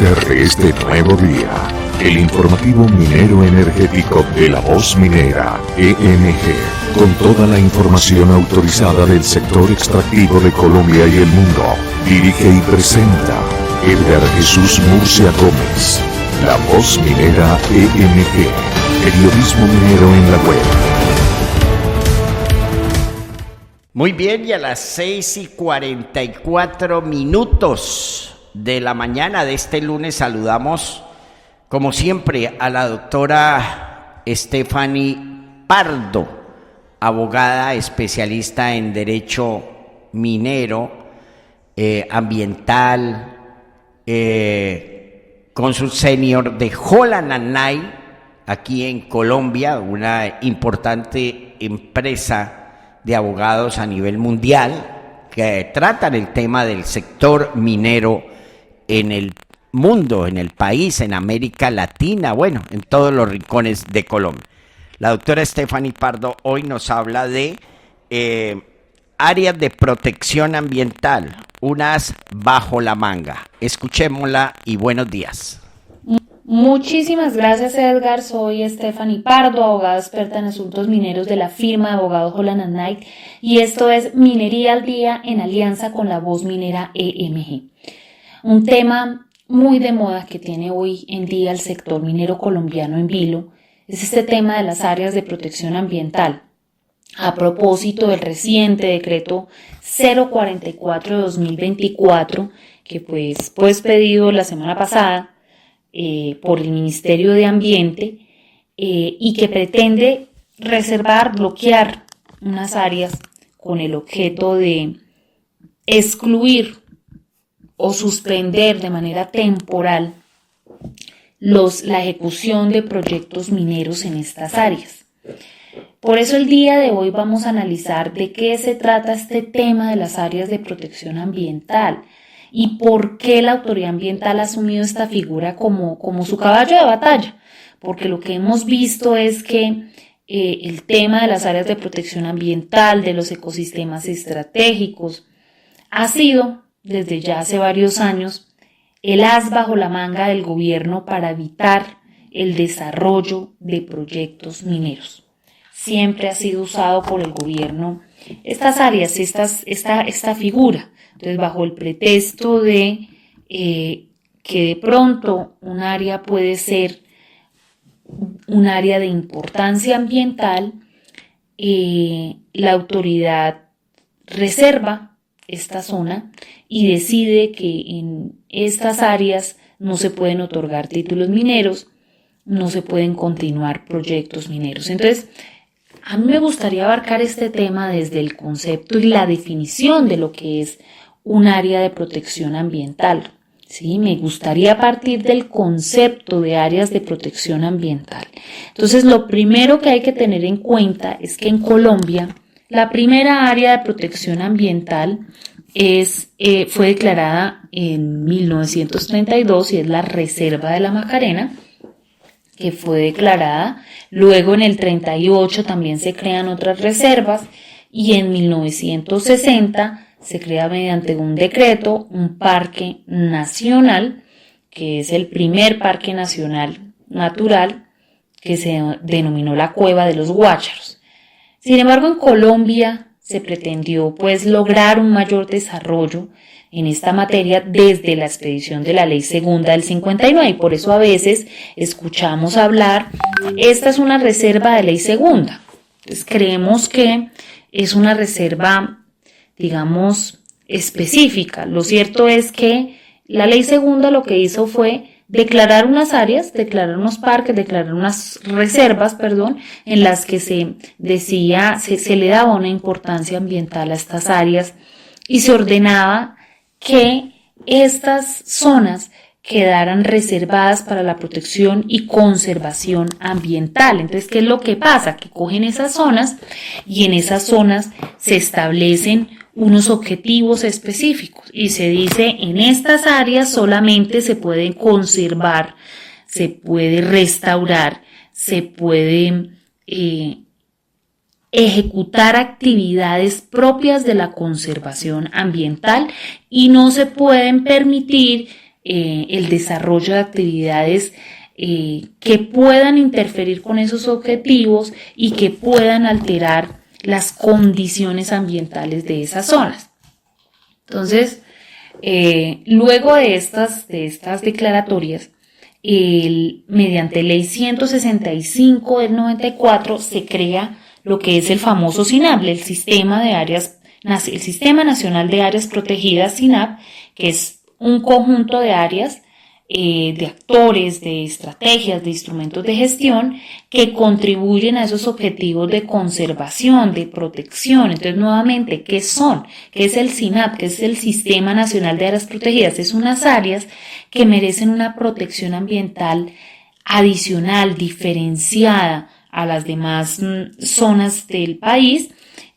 amanecer de este nuevo día. El informativo minero energético de La Voz Minera, EMG, con toda la información autorizada del sector extractivo de Colombia y el mundo. Dirige y presenta Edgar Jesús Murcia Gómez. La Voz Minera, EMG, periodismo minero en la web. Muy bien, y a las 6:44 de la mañana de este lunes saludamos, como siempre, a la doctora Stephanie Pardo, abogada especialista en derecho minero, ambiental, cónsul senior de Holland & Knight, aquí en Colombia, una importante empresa de abogados a nivel mundial que tratan el tema del sector minero en el mundo, en el país, en América Latina, bueno, en todos los rincones de Colombia. La doctora Stephanie Pardo hoy nos habla de áreas de protección ambiental, unas bajo la manga. Escuchémosla y buenos días. Muchísimas gracias, Edgar. Soy Stephanie Pardo, abogada experta en asuntos mineros de la firma de abogados Holland & Knight, y esto es Minería al Día en alianza con La Voz Minera EMG. Un tema muy de moda que tiene hoy en día el sector minero colombiano en vilo es este tema de las áreas de protección ambiental. A propósito del reciente decreto 044 de 2024, que fue expedido la semana pasada por el Ministerio de Ambiente y que pretende bloquear unas áreas con el objeto de excluir o suspender de manera temporal la ejecución de proyectos mineros en estas áreas. Por eso el día de hoy vamos a analizar de qué se trata este tema de las áreas de protección ambiental y por qué la autoridad ambiental ha asumido esta figura como su caballo de batalla. Porque lo que hemos visto es que el tema de las áreas de protección ambiental, de los ecosistemas estratégicos, ha sido desde ya hace varios años el as bajo la manga del gobierno para evitar el desarrollo de proyectos mineros. Siempre ha sido usado por el gobierno estas áreas, esta figura. Entonces, bajo el pretexto de que de pronto un área puede ser un área de importancia ambiental, la autoridad reserva esta zona y decide que en estas áreas no se pueden otorgar títulos mineros, no se pueden continuar proyectos mineros. Entonces, a mí me gustaría abarcar este tema desde el concepto y la definición de lo que es un área de protección ambiental. Sí, me gustaría partir del concepto de áreas de protección ambiental. Entonces, lo primero que hay que tener en cuenta es que en Colombia la primera área de protección ambiental fue declarada en 1932 y es la Reserva de la Macarena, que fue declarada. Luego en el 38 también se crean otras reservas y en 1960 se crea mediante un decreto un parque nacional, que es el primer parque nacional natural, que se denominó la Cueva de los Guácharos. Sin embargo, en Colombia se pretendió lograr un mayor desarrollo en esta materia desde la expedición de la Ley Segunda del 59, y por eso a veces escuchamos hablar, esta es una reserva de Ley Segunda. Entonces creemos que es una reserva, digamos, específica. Lo cierto es que la Ley Segunda lo que hizo fue declarar unas áreas, declarar unos parques, declarar unas reservas, en las que se decía, se le daba una importancia ambiental a estas áreas y se ordenaba que estas zonas quedaran reservadas para la protección y conservación ambiental. Entonces, ¿qué es lo que pasa? Que cogen esas zonas y en esas zonas se establecen unos objetivos específicos y se dice en estas áreas solamente se pueden conservar, se puede restaurar, se puede ejecutar actividades propias de la conservación ambiental y no se pueden permitir el desarrollo de actividades que puedan interferir con esos objetivos y que puedan alterar las condiciones ambientales de esas zonas. Entonces, luego de estas declaratorias, mediante Ley 165 del 94 se crea lo que es el famoso SINAP, el Sistema Nacional de Áreas Protegidas, SINAP, que es un conjunto de áreas, de actores, de estrategias, de instrumentos de gestión que contribuyen a esos objetivos de conservación, de protección. Entonces, nuevamente, ¿qué son? ¿Qué es el SINAP? ¿Qué es el Sistema Nacional de Áreas Protegidas? Es unas áreas que merecen una protección ambiental adicional, diferenciada a las demás zonas del país,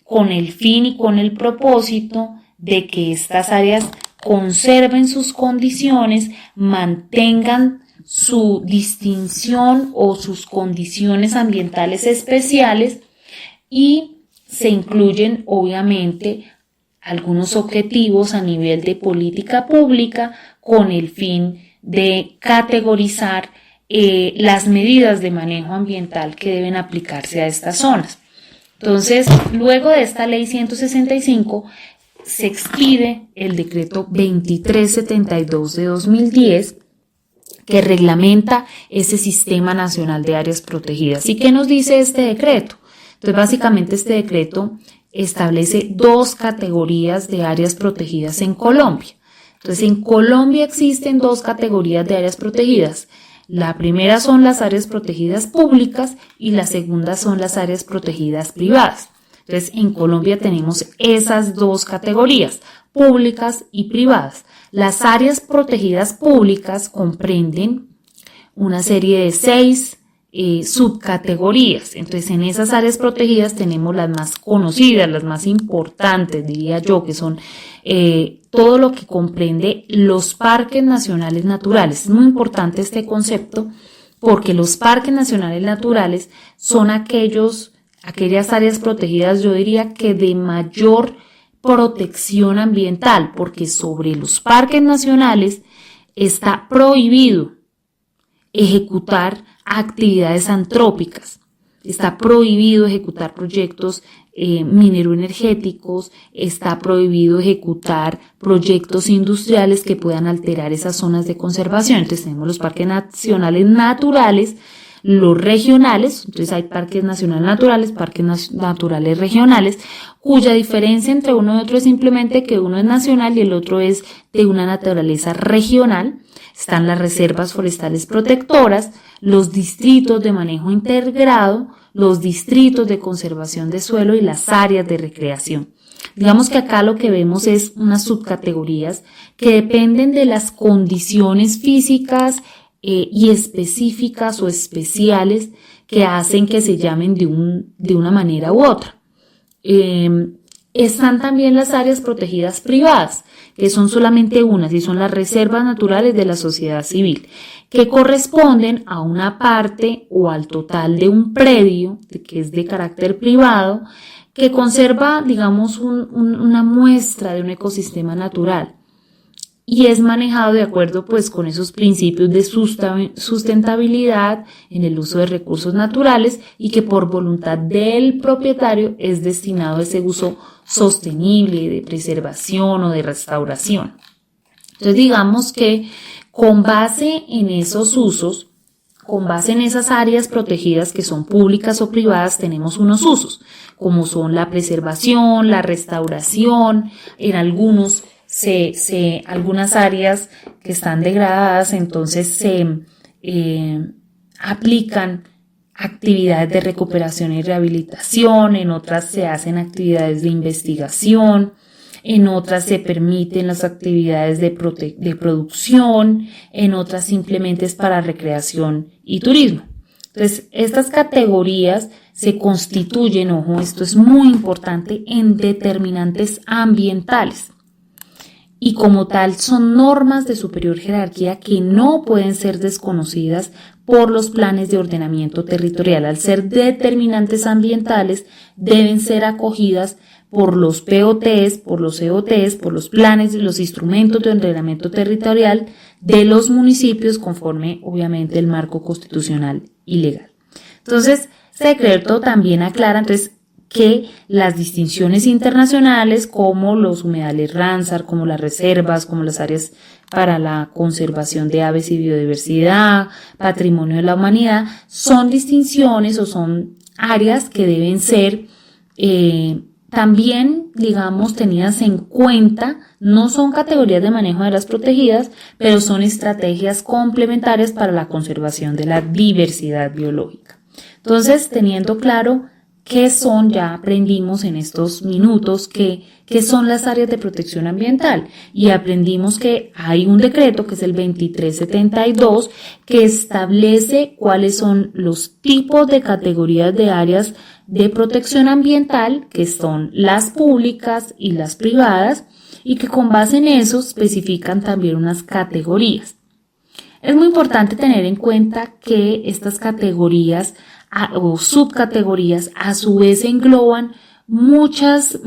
con el fin y con el propósito de que estas áreas conserven sus condiciones, mantengan su distinción o sus condiciones ambientales especiales, y se incluyen obviamente algunos objetivos a nivel de política pública con el fin de categorizar las medidas de manejo ambiental que deben aplicarse a estas zonas. Entonces, luego de esta ley 165, se expide el decreto 2372 de 2010, que reglamenta ese Sistema Nacional de Áreas Protegidas. ¿Y qué nos dice este decreto? Entonces, básicamente este decreto establece 2 categorías de áreas protegidas en Colombia. Entonces, en Colombia existen 2 categorías de áreas protegidas. La primera son las áreas protegidas públicas y la segunda son las áreas protegidas privadas. Entonces, en Colombia tenemos esas 2 categorías, públicas y privadas. Las áreas protegidas públicas comprenden una serie de 6 subcategorías. Entonces, en esas áreas protegidas tenemos las más conocidas, las más importantes, diría yo, que son todo lo que comprende los parques nacionales naturales. Es muy importante este concepto porque los parques nacionales naturales son aquellas áreas protegidas, yo diría que de mayor protección ambiental, porque sobre los parques nacionales está prohibido ejecutar actividades antrópicas, está prohibido ejecutar proyectos mineroenergéticos, está prohibido ejecutar proyectos industriales que puedan alterar esas zonas de conservación. Entonces tenemos los parques nacionales naturales, los regionales, entonces hay parques nacionales naturales, parques naturales regionales, cuya diferencia entre uno y otro es simplemente que uno es nacional y el otro es de una naturaleza regional. Están las reservas forestales protectoras, los distritos de manejo integrado, los distritos de conservación de suelo y las áreas de recreación. Digamos que acá lo que vemos es unas subcategorías que dependen de las condiciones físicas y específicas o especiales que hacen que se llamen de una manera u otra. Están también las áreas protegidas privadas, que son solamente unas, y son las reservas naturales de la sociedad civil, que corresponden a una parte o al total de un predio que es de carácter privado, que conserva, digamos, una muestra de un ecosistema natural y es manejado de acuerdo pues con esos principios de sustentabilidad en el uso de recursos naturales y que por voluntad del propietario es destinado a ese uso sostenible de preservación o de restauración. Entonces digamos que con base en esos usos, con base en esas áreas protegidas que son públicas o privadas, tenemos unos usos, como son la preservación, la restauración, en algunas áreas que están degradadas, entonces se aplican actividades de recuperación y rehabilitación, en otras se hacen actividades de investigación, en otras se permiten las actividades de producción, en otras simplemente es para recreación y turismo. Entonces, estas categorías se constituyen, ojo, esto es muy importante, en determinantes ambientales. Y como tal son normas de superior jerarquía que no pueden ser desconocidas por los planes de ordenamiento territorial. Al ser determinantes ambientales, deben ser acogidas por los POTs, por los COTs, por los planes y los instrumentos de ordenamiento territorial de los municipios conforme obviamente el marco constitucional y legal. Entonces, este decreto también aclara que las distinciones internacionales como los humedales Ramsar, como las reservas, como las áreas para la conservación de aves y biodiversidad, patrimonio de la humanidad, son distinciones o son áreas que deben ser también, digamos, tenidas en cuenta. No son categorías de manejo de áreas protegidas, pero son estrategias complementarias para la conservación de la diversidad biológica. Entonces, teniendo claro qué son, ya aprendimos en estos minutos qué son las áreas de protección ambiental, y aprendimos que hay un decreto que es el 2372 que establece cuáles son los tipos de categorías de áreas de protección ambiental, que son las públicas y las privadas, y que con base en eso especifican también unas categorías. Es muy importante tener en cuenta que estas categorías o subcategorías a su vez engloban muchos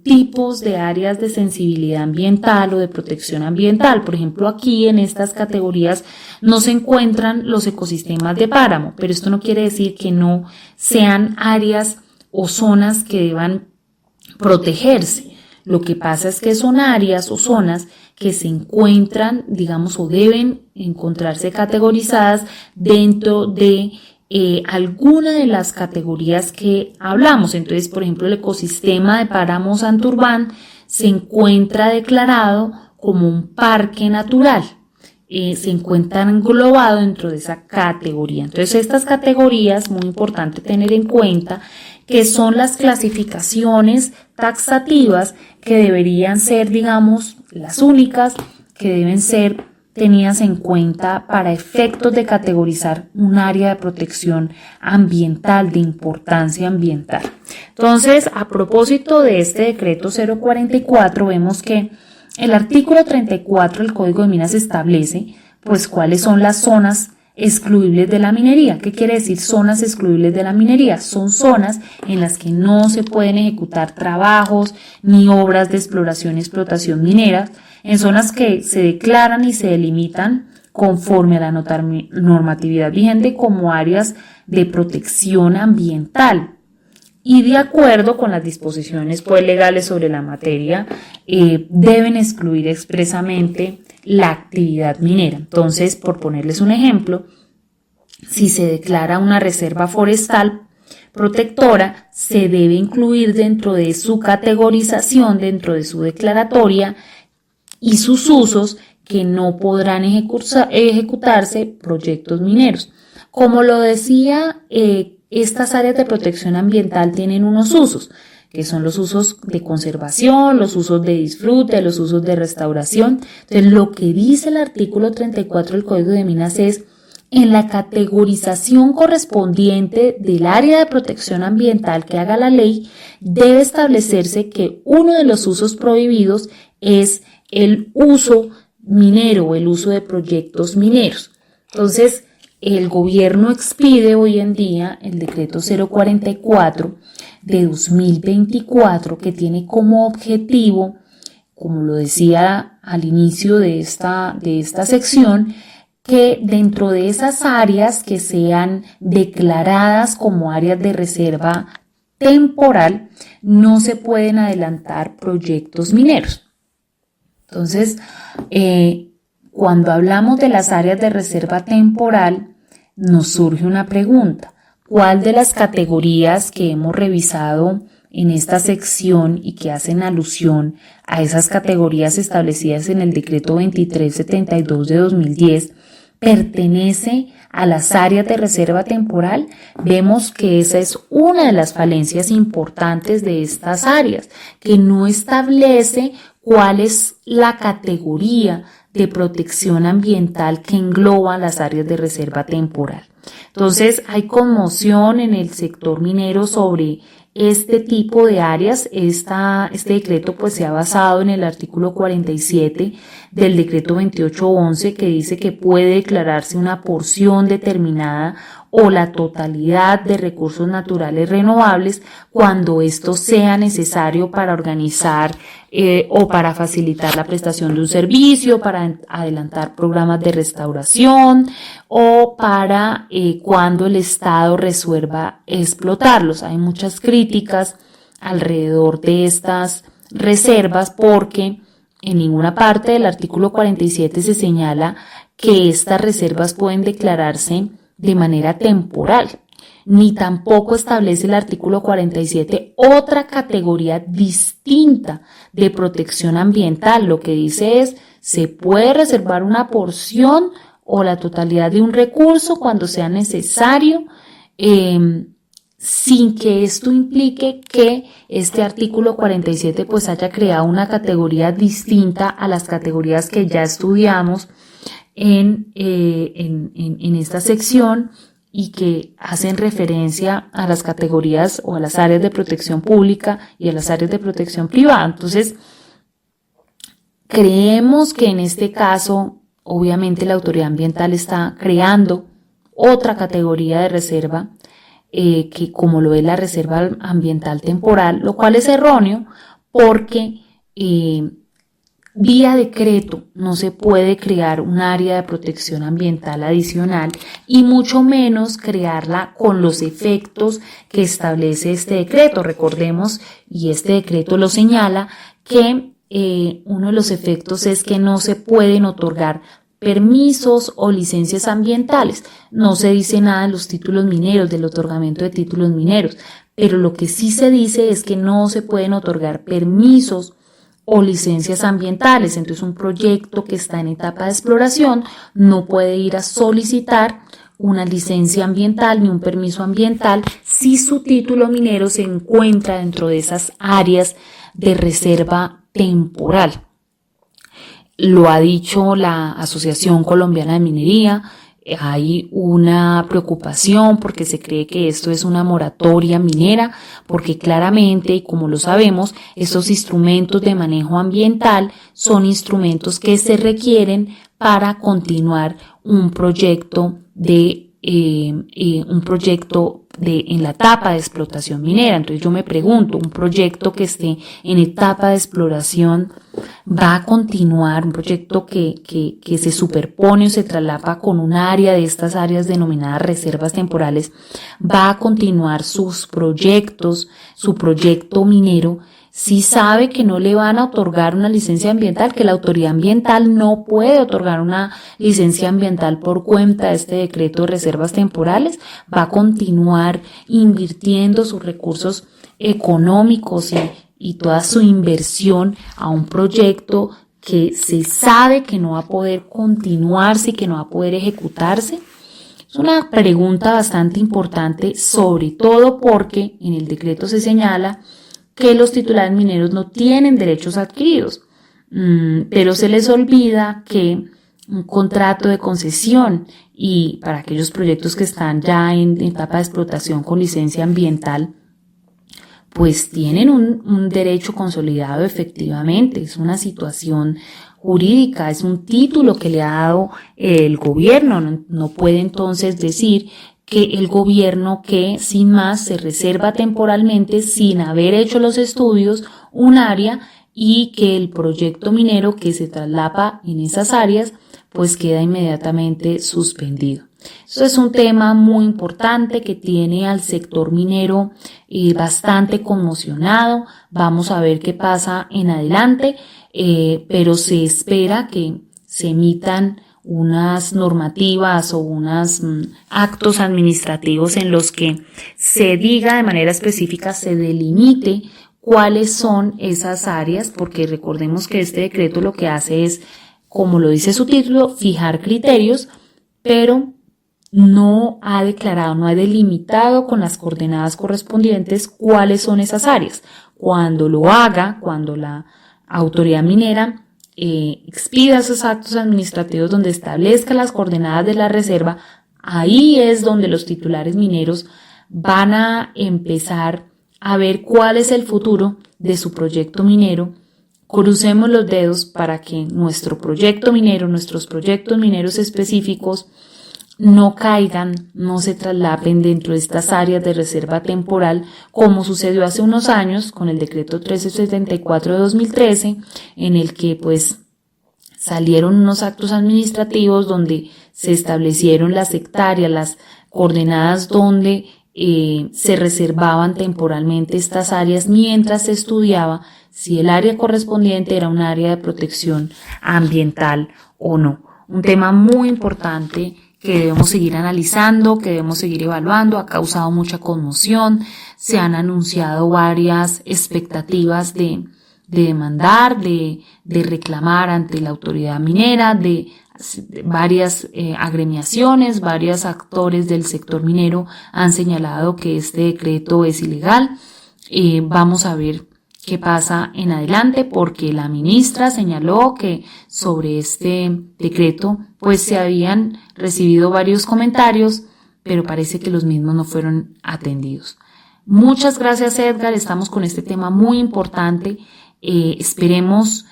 tipos de áreas de sensibilidad ambiental o de protección ambiental. Por ejemplo, aquí en estas categorías no se encuentran los ecosistemas de páramo, pero esto no quiere decir que no sean áreas o zonas que deban protegerse. Lo que pasa es que son áreas o zonas que se encuentran, digamos, o deben encontrarse categorizadas dentro de alguna de las categorías que hablamos. Entonces, por ejemplo, el ecosistema de páramo Santurbán se encuentra declarado como un parque natural. Se encuentra englobado dentro de esa categoría. Entonces, estas categorías, muy importante tener en cuenta que son las clasificaciones taxativas que deberían ser, digamos, las únicas que deben ser tenidas en cuenta para efectos de categorizar un área de protección ambiental, de importancia ambiental. Entonces, a propósito de este decreto 044, vemos que el artículo 34 del Código de Minas establece, pues, cuáles son las zonas excluibles de la minería. ¿Qué quiere decir zonas excluibles de la minería? Son zonas en las que no se pueden ejecutar trabajos ni obras de exploración y explotación mineras, en zonas que se declaran y se delimitan conforme a la normatividad vigente como áreas de protección ambiental. Y de acuerdo con las disposiciones legales sobre la materia, deben excluir expresamente la actividad minera. Entonces, por ponerles un ejemplo, si se declara una reserva forestal protectora, se debe incluir dentro de su categorización, dentro de su declaratoria y sus usos, que no podrán ejecutarse proyectos mineros. Como lo decía, estas áreas de protección ambiental tienen unos usos, que son los usos de conservación, los usos de disfrute, los usos de restauración. Entonces, lo que dice el artículo 34 del Código de Minas es: en la categorización correspondiente del área de protección ambiental que haga la ley, debe establecerse que uno de los usos prohibidos es el uso minero, el uso de proyectos mineros. Entonces, el gobierno expide hoy en día el decreto 044 de 2024, que tiene como objetivo, como lo decía al inicio de esta sección, que dentro de esas áreas que sean declaradas como áreas de reserva temporal, no se pueden adelantar proyectos mineros. Entonces, cuando hablamos de las áreas de reserva temporal, nos surge una pregunta: ¿cuál de las categorías que hemos revisado en esta sección y que hacen alusión a esas categorías establecidas en el decreto 2372 de 2010 pertenece a las áreas de reserva temporal? Vemos que esa es una de las falencias importantes de estas áreas, que no establece cuál es la categoría de protección ambiental que engloba las áreas de reserva temporal. Entonces, hay conmoción en el sector minero sobre este tipo de áreas. Este decreto pues se ha basado en el artículo 47 del decreto 2811, que dice que puede declararse una porción determinada o la totalidad de recursos naturales renovables cuando esto sea necesario para organizar o para facilitar la prestación de un servicio, para adelantar programas de restauración o para cuando el Estado resuelva explotarlos. Hay muchas críticas alrededor de estas reservas porque en ninguna parte del artículo 47 se señala que estas reservas pueden declararse de manera temporal, ni tampoco establece el artículo 47 otra categoría distinta de protección ambiental. Lo que dice es, se puede reservar una porción o la totalidad de un recurso cuando sea necesario, sin que esto implique que este artículo 47 pues haya creado una categoría distinta a las categorías que ya estudiamos en esta sección y que hacen referencia a las categorías o a las áreas de protección pública y a las áreas de protección privada. Entonces, creemos que en este caso, obviamente la autoridad ambiental está creando otra categoría de reserva, que como lo es la reserva ambiental temporal, lo cual es erróneo porque vía decreto no se puede crear un área de protección ambiental adicional y mucho menos crearla con los efectos que establece este decreto. Recordemos, y este decreto lo señala, que uno de los efectos es que no se pueden otorgar permisos o licencias ambientales. No se dice nada de los títulos mineros, del otorgamiento de títulos mineros, pero lo que sí se dice es que no se pueden otorgar permisos o licencias ambientales. Entonces, un proyecto que está en etapa de exploración no puede ir a solicitar una licencia ambiental ni un permiso ambiental si su título minero se encuentra dentro de esas áreas de reserva temporal. Lo ha dicho la Asociación Colombiana de Minería. Hay una preocupación porque se cree que esto es una moratoria minera, porque claramente, y como lo sabemos, estos instrumentos de manejo ambiental son instrumentos que se requieren para continuar un proyecto en la etapa de explotación minera. Entonces yo me pregunto, un proyecto que esté en etapa de exploración va a continuar, un proyecto que se superpone o se traslapa con un área de estas áreas denominadas reservas temporales, va a continuar sus proyectos, su proyecto minero, si sabe que no le van a otorgar una licencia ambiental, que la autoridad ambiental no puede otorgar una licencia ambiental por cuenta de este decreto de reservas temporales, va a continuar invirtiendo sus recursos económicos y toda su inversión a un proyecto que se sabe que no va a poder continuarse y que no va a poder ejecutarse. Es una pregunta bastante importante, sobre todo porque en el decreto se señala que los titulares mineros no tienen derechos adquiridos, pero se les olvida que un contrato de concesión y para aquellos proyectos que están ya en etapa de explotación con licencia ambiental, pues tienen un derecho consolidado efectivamente. Es una situación jurídica, es un título que le ha dado el gobierno. No puede entonces decir que el gobierno que sin más se reserva temporalmente, sin haber hecho los estudios, un área y que el proyecto minero que se traslapa en esas áreas pues queda inmediatamente suspendido. Eso es un tema muy importante que tiene al sector minero bastante conmocionado. Vamos a ver qué pasa en adelante, pero se espera que se emitan unas normativas o unos actos administrativos en los que se diga de manera específica, se delimite cuáles son esas áreas, porque recordemos que este decreto lo que hace es, como lo dice su título, fijar criterios, pero no ha declarado, no ha delimitado con las coordenadas correspondientes cuáles son esas áreas. Cuando lo haga, cuando la autoridad minera expida esos actos administrativos donde establezca las coordenadas de la reserva, ahí es donde los titulares mineros van a empezar a ver cuál es el futuro de su proyecto minero. Crucemos los dedos para que nuestro proyecto minero, nuestros proyectos mineros específicos no caigan, no se traslapen dentro de estas áreas de reserva temporal, como sucedió hace unos años con el decreto 1374 de 2013, en el que pues salieron unos actos administrativos donde se establecieron las hectáreas, las coordenadas donde se reservaban temporalmente estas áreas mientras se estudiaba si el área correspondiente era un área de protección ambiental o no. Un tema muy importante que debemos seguir analizando, que debemos seguir evaluando, ha causado mucha conmoción, se han anunciado varias expectativas de demandar, de reclamar ante la autoridad minera, de varias agremiaciones, varios actores del sector minero han señalado que este decreto es ilegal. Vamos a ver qué pasa en adelante, porque la ministra señaló que sobre este decreto pues se habían recibido varios comentarios, pero parece que los mismos no fueron atendidos. Muchas gracias, Edgar, estamos con este tema muy importante. Esperemos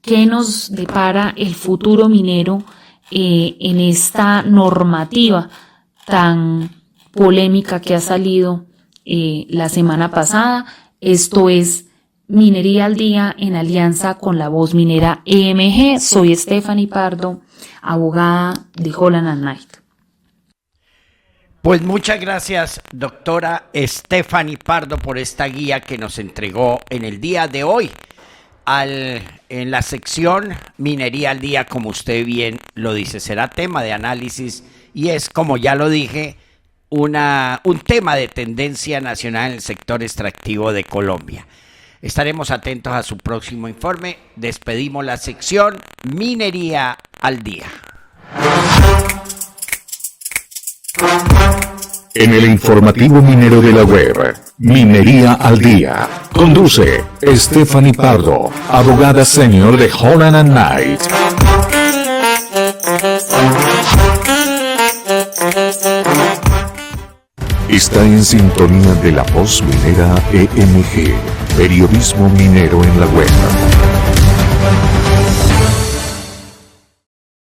qué nos depara el futuro minero en esta normativa tan polémica que ha salido la semana pasada. Esto es Minería al Día en alianza con La Voz Minera EMG. Soy Stephanie Pardo, abogada de Holland & Knight. Pues muchas gracias, doctora Stephanie Pardo, por esta guía que nos entregó en el día de hoy en la sección Minería al Día, como usted bien lo dice. Será tema de análisis y es, como ya lo dije, un tema de tendencia nacional en el sector extractivo de Colombia. Estaremos atentos a su próximo informe. Despedimos la sección Minería al Día. En el informativo minero de la web, Minería al Día, conduce Stephanie Pardo, abogada senior de Holland & Knight. Está en sintonía de La Voz Minera EMG, periodismo minero en la web.